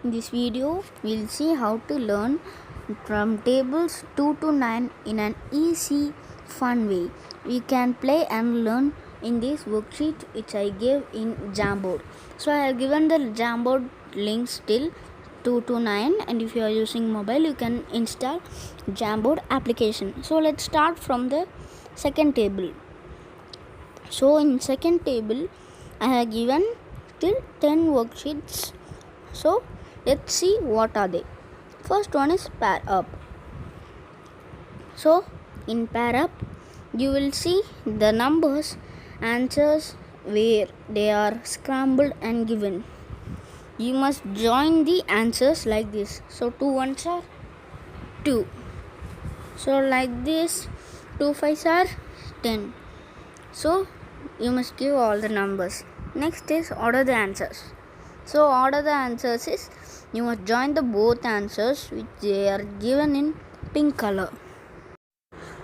In this video, we'll see how to learn from tables 2 to 9 in an easy, fun way. We can play and learn in this worksheet which I gave in Jamboard. So I have given the Jamboard links till 2 to 9, and if you are using mobile you can install Jamboard application. So let's start from the second table. So in second table I have given till 10 worksheets. So let's see what are they. First one is pair up. So in pair up you will see the numbers answers where they are scrambled and given. You must join the answers like this. So 2 ones are 2. So like this 2 5s are 10. So you must give all the numbers. Next is order the answers. So order the answers is you must join the both answers which they are given in pink color.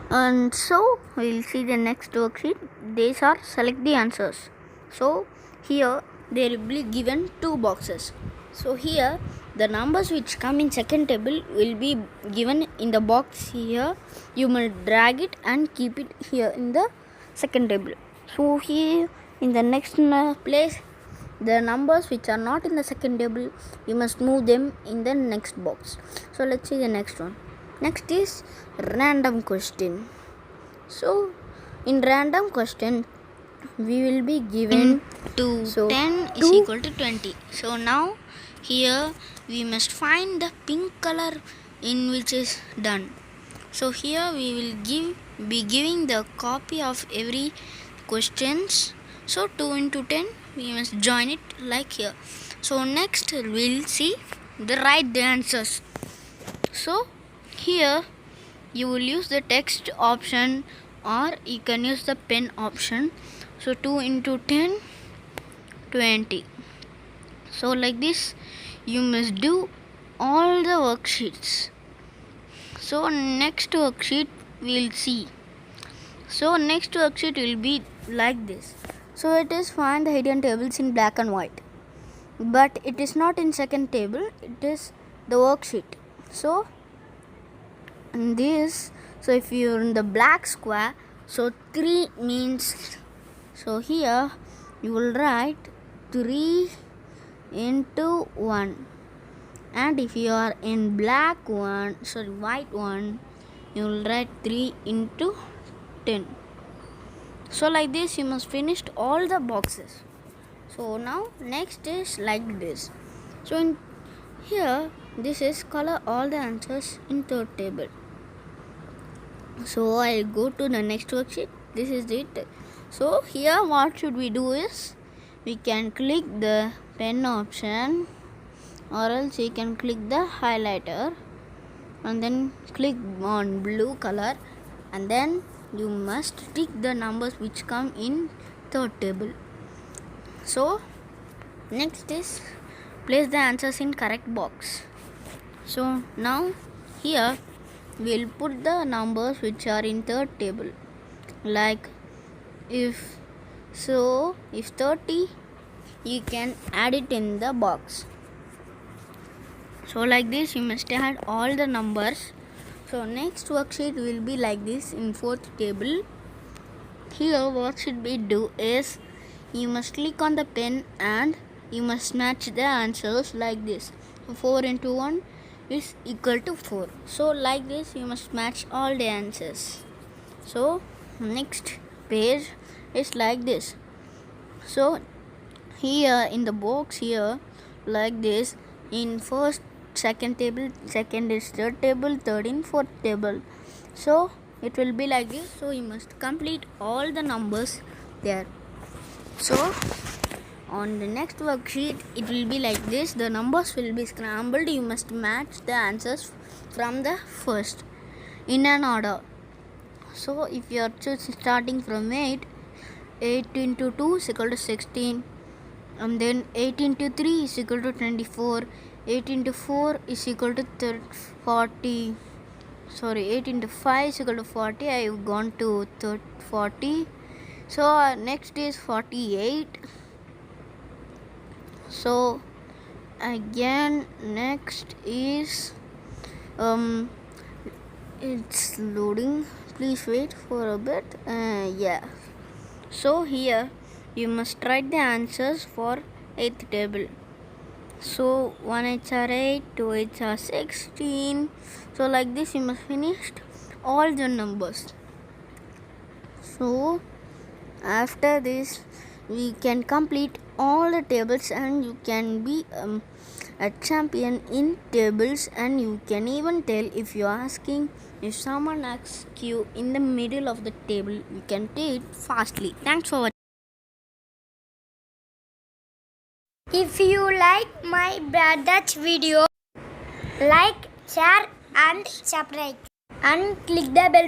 And so we'll see the next worksheet. These are select the answers. So here they will be given two boxes. So here the numbers which come in second table will be given in the box here. You must drag it and keep it here in the second table. So here in the next place the numbers which are not in the second table, you must move them in the next box. So let's see the next one. Next is random question. So in random question we will be given 2 10 is equal to 20. So now here we must find the pink color in which is done. So here we will be giving the copy of every questions. So 2 into 10 we must join it like here. So next we'll see the write the answers. So here you will use the text option or you can use the pen option. So 2 into 10 20. So like this you must do all the worksheets. So next worksheet we'll see. So next worksheet will be like this. So it is find the hidden tables in black and white, but it is not in second table, it is the worksheet. So in this, so if you are in the black square, so 3 means, so here you will write 3 into 1, and if you are in white one, you will write 3 into 10. So like this you must finish all the boxes. So now next is like this. So in here this is color all the answers in third table. So I'll go to the next worksheet. This is it. So here what should we do is we can click the pen option, or else we can click the highlighter and then click on blue color, and then you must tick the numbers which come in third table. So next is place the answers in correct box. So now here we'll put the numbers which are in third table, like if 30 you can add it in the box. So like this you must add all the numbers. So next worksheet will be like this in fourth table. Here what should we do is you must click on the pen and you must match the answers like this. 4 into 1 is equal to 4. So like this you must match all the answers. So next page is like this. So here in the box here like this, in first second table, second is third table, third in fourth table. So it will be like this. So you must complete all the numbers there. So on the next worksheet it will be like this. The numbers will be scrambled. You must match the answers from the first in an order. So if you are starting from 8 into 2 is equal to 16, and then 8 into 3 is equal to 24, 8 into 4 is equal to 40, 8 into 5 is equal to 40. I have gone to 40. So next is 48. So again. Next is it's loading. Please wait for a bit. Yeah. So here you must write the answers for 8th table. So 1 are 8, 2 are 16. So like this you must finish all the numbers. So after this we can complete all the tables and you can be a champion in tables, and you can even tell if if someone asks you in the middle of the table, you can tell it fastly. Thanks for watching. If you like my brother's video, like, share and subscribe and click the bell